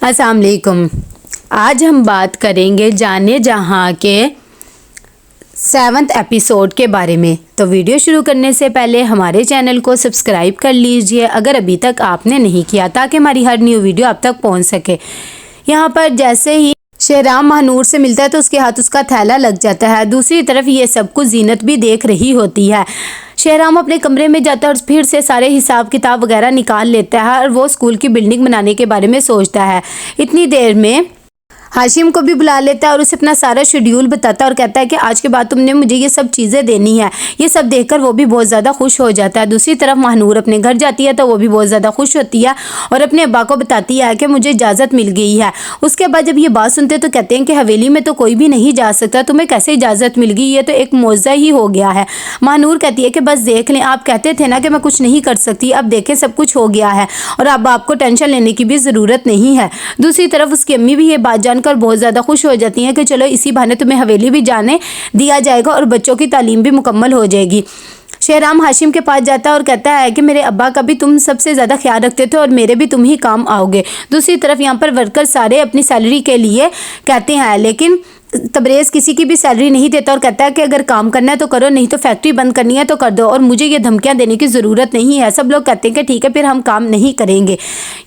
अस्सलाम वालेकुम। आज हम बात करेंगे जाने जहाँ के 7th एपिसोड के बारे में। तो वीडियो शुरू करने से पहले हमारे चैनल को सब्सक्राइब कर लीजिए अगर अभी तक आपने नहीं किया, ताकि हमारी हर न्यू वीडियो आप तक पहुँच सके। यहाँ पर जैसे ही शेहराम महानूर से मिलता है तो उसके हाथ उसका थैला लग जाता है। दूसरी तरफ ये सब कुछ जीनत भी देख रही होती है। शेहराम अपने कमरे में जाता है और फिर से सारे हिसाब किताब वगैरह निकाल लेता है और वो स्कूल की बिल्डिंग बनाने के बारे में सोचता है। इतनी देर में हाशिम को भी बुला लेता है और उसे अपना सारा शेड्यूल बताता है और कहता है कि आज के बाद तुमने मुझे ये सब चीज़ें देनी है। ये सब देखकर वो भी बहुत ज़्यादा खुश हो जाता है। दूसरी तरफ महानूर अपने घर जाती है तो वो भी बहुत ज़्यादा खुश होती है और अपने अब्बा को बताती है कि मुझे इजाज़त मिल गई है। उसके बाद जब ये बात सुनते तो कहते हैं कि हवेली में तो कोई भी नहीं जा सकता, तुम्हें कैसे इजाज़त मिल गई, ये तो एक मौज़ा ही हो गया है। महानूर कहती है कि बस देख लें, आप कहते थे ना कि मैं कुछ नहीं कर सकती, अब देखें सब कुछ हो गया है और अब आपको टेंशन लेने की भी ज़रूरत नहीं है। दूसरी तरफ उसकी अम्मी भी ये बात जानकर बहुत ज़्यादा खुश हो जाती हैं कि चलो इसी बहाने तुम्हें हवेली भी जाने दिया जाएगा और बच्चों की तालीम भी मुकम्मल हो जाएगी। शेहराम हाशिम के पास जाता है और कहता है कि मेरे अब्बा का भी तुम सबसे ज़्यादा ख्याल रखते थे और मेरे भी तुम ही काम आओगे। दूसरी तरफ यहाँ पर वर्कर सारे अपनी सैलरी के लिए कहते हैं, लेकिन तबरेज़ किसी की भी सैलरी नहीं देता और कहता है कि अगर काम करना है तो करो, नहीं तो फैक्ट्री बंद करनी है तो कर दो और मुझे ये धमकियाँ देने की ज़रूरत नहीं है। सब लोग कहते हैं कि ठीक है फिर हम काम नहीं करेंगे।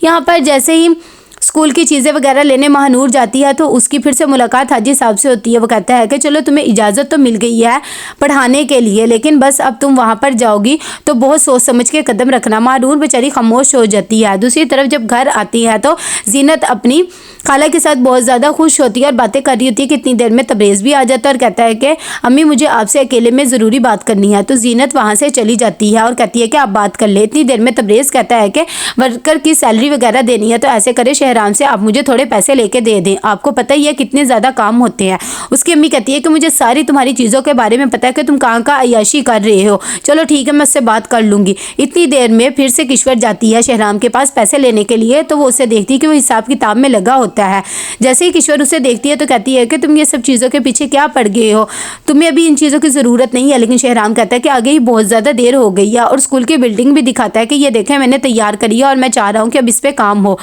यहाँ पर जैसे ही स्कूल की चीज़ें वगैरह लेने महानूर जाती है तो उसकी फिर से मुलाकात हाजी साहब से होती है। वो कहता है कि चलो तुम्हें इजाज़त तो मिल गई है पढ़ाने के लिए, लेकिन बस अब तुम वहाँ पर जाओगी तो बहुत सोच समझ के कदम रखना। महानूर बेचारी खामोश हो जाती है। दूसरी तरफ जब घर आती है तो जीनत अपनी खाला के साथ बहुत ज़्यादा खुश होती है और बातें कर रही होती है कि इतनी देर में तबरेज़ भी आ जाता है और कहता है कि अम्मी मुझे आपसे अकेले में ज़रूरी बात करनी है। तो जीनत वहाँ से चली जाती है और कहती है कि आप बात कर ले। इतनी देर में तबरेज़ कहता है कि वर्कर की सैलरी वगैरह देनी है तो ऐसे करे शेहराम से आप मुझे थोड़े पैसे लेके दे दें, आपको पता ही है कितने ज़्यादा काम होते हैं। उसकी अम्मी कहती है कि मुझे सारी तुम्हारी चीज़ों के बारे में पता है कि तुम कहाँ कहाँ अय्याशी कर रहे हो, चलो ठीक है मैं उससे बात कर लूँगी। इतनी देर में फिर से किश्वर जाती है शेहराम के पास पैसे लेने के लिए, तो वो उसे देखती है कि वो हिसाब किताब में लगा होता है। जैसे ही किश्वर उसे देखती है तो कहती है कि तुम ये सब चीज़ों के पीछे क्या पड़ गए हो, तुम्हें अभी इन चीज़ों की ज़रूरत नहीं है। लेकिन शेहराम कहता है कि आगे ही बहुत ज़्यादा देर हो गई है और स्कूल की बिल्डिंग भी दिखाता है कि ये देखें मैंने तैयार करी है और मैं चाह रहा हूँ कि अब इस पर काम हो।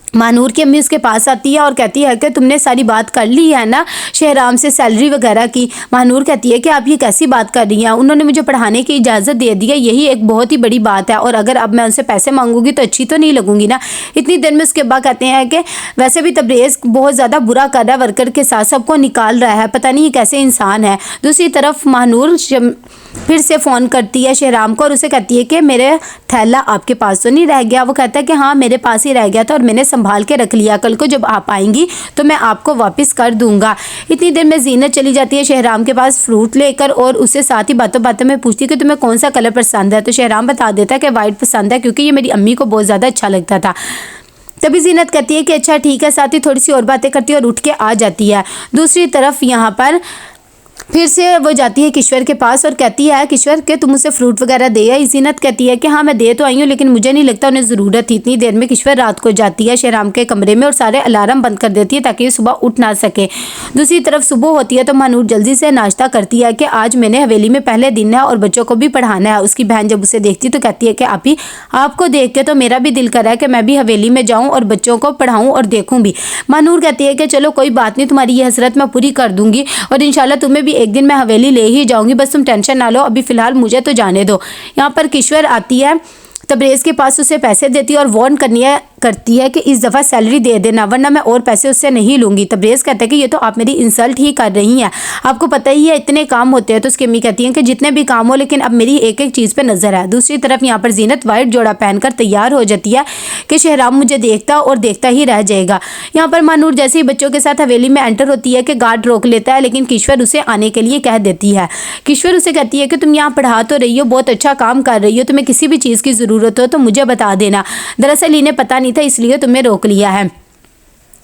महानूर की अम्मी उसके पास आती है और कहती है कि तुमने सारी बात कर ली है ना शेहराम से सैलरी वगैरह की। महानूर कहती है कि आप ये कैसी बात कर रही हैं, उन्होंने मुझे पढ़ाने की इजाज़त दे दी है, यही एक बहुत ही बड़ी बात है और अगर अब मैं उनसे पैसे मांगूंगी तो अच्छी तो नहीं लगूंगी ना। इतनी देर में उसके बाद कहते हैं कि वैसे भी तबरेज़ बहुत ज़्यादा बुरा कर रहा है, वर्कर के साथ सबको निकाल रहा है, पता नहीं ये कैसे इंसान है। दूसरी तरफ महानूर फिर से फ़ोन करती है शेहराम को और उसे कहती है कि मेरे थैला आपके पास तो नहीं रह गया। वो कहता है कि हाँ मेरे पास ही रह गया था और मैंने संभाल के रख लिया, कल को जब आप आएंगी तो मैं आपको वापस कर दूंगा। इतनी देर में जीनत चली जाती है शेहराम के पास फ्रूट लेकर और उससे साथ ही बातों बातों में पूछती है कि तुम्हें कौन सा कलर पसंद है। तो शेहराम बता देता है कि वाइट पसंद है क्योंकि ये मेरी अम्मी को बहुत ज़्यादा अच्छा लगता था। तभी जीनत कहती है कि अच्छा ठीक है, साथ ही थोड़ी सी और बातें करती है और उठ के आ जाती है। दूसरी तरफ यहाँ पर फिर से वो जाती है किश्वर के पास और कहती है किश्वर के तुम उसे फ्रूट वगैरह दे आई। जीनत कहती है कि हाँ मैं दे तो आई हूँ लेकिन मुझे नहीं लगता उन्हें ज़रूरत थी। इतनी देर में किश्वर रात को जाती है शेहराम के कमरे में और सारे अलार्म बंद कर देती है ताकि ये सुबह उठ ना सके। दूसरी तरफ सुबह होती है तो महानूर जल्दी से नाश्ता करती है कि आज मैंने हवेली में पहले दिन है और बच्चों को भी पढ़ाना है। उसकी बहन जब उसे देखती तो कहती है कि आप ही आपको देख के तो मेरा भी दिल कर रहा है कि मैं भी हवेली में जाऊँ और बच्चों को पढ़ाऊँ और देखूँ भी। महानूर कहती है कि चलो कोई बात नहीं, तुम्हारी ये हसरत मैं पूरी कर दूँगी और इंशाल्लाह तुम्हें भी एक दिन मैं हवेली ले ही जाऊंगी, बस तुम टेंशन ना लो, अभी फ़िलहाल मुझे तो जाने दो। यहाँ पर किश्वर आती है तबरेज़ के पास, उसे पैसे देती है और वार्न करती है कि इस दफ़ा सैलरी दे देना वरना मैं और पैसे उससे नहीं लूँगी। तबरेज़ कहता है कि ये तो आप मेरी इंसल्ट ही कर रही हैं, आपको पता ही है इतने काम होते हैं। तो उसकी अम्मी कहती हैं कि जितने भी काम हो लेकिन अब मेरी एक एक चीज़ पे नज़र है। दूसरी तरफ यहाँ पर जीनत वाइट जोड़ा पहनकर तैयार हो जाती है कि शेहराम मुझे देखता और देखता ही रह जाएगा। यहाँ पर महानूर जैसे ही बच्चों के साथ हवेली में एंटर होती है कि गार्ड रोक लेता है, लेकिन किश्वर उसे आने के लिए कह देती है। किश्वर उसे कहती है कि तुम यहाँ पढ़ा तो रही हो, बहुत अच्छा काम कर रही हो, तुम्हें किसी भी चीज़ की ज़रूरत हो तो मुझे बता देना, दरअसल इन्हें पता नहीं था इसलिए तुम्हें रोक लिया है।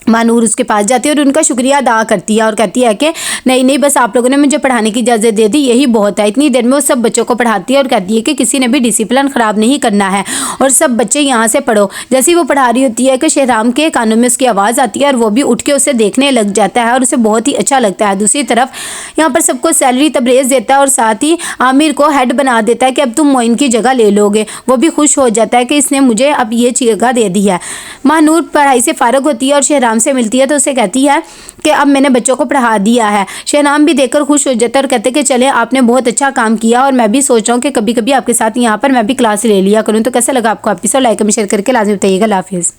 महानूर उसके पास जाती है और उनका शुक्रिया अदा करती है और कहती है कि नहीं बस आप लोगों ने मुझे पढ़ाने की इजाज़त दे दी, यही बहुत है। इतनी देर में वो सब बच्चों को पढ़ाती है और कहती है कि किसी ने भी डिसिप्लिन ख़राब नहीं करना है और सब बच्चे यहाँ से पढ़ो। जैसे ही वो पढ़ा रही होती है कि शेहराम के कानों में उसकी आवाज़ आती है और वो भी उठ के उसे देखने लग जाता है और उसे बहुत ही अच्छा लगता है। दूसरी तरफ यहाँ पर सबको सैलरी तबरेज़ देता है और साथ ही आमिर को हेड बना देता है कि अब तुम मोइन की जगह ले लोगे। वो भी खुश हो जाता है कि इसने मुझे अब ये जगह दे दी है। महानूर पढ़ाई से फ़ारिग होती है और शहराम से मिलती है तो उसे कहती है कि अब मैंने बच्चों को पढ़ा दिया है। शहराम भी देखकर खुश हो जाता है और कहते हैं कि चले आपने बहुत अच्छा काम किया और मैं भी सोच रहा हूँ कि कभी कभी आपके साथ यहाँ पर मैं भी क्लास ले लिया करूँ। तो कैसा लगा आपको एपिसोड? लाइक कमेंट शेयर करके लाजमी बताइएगा। अल्लाह हाफिज़।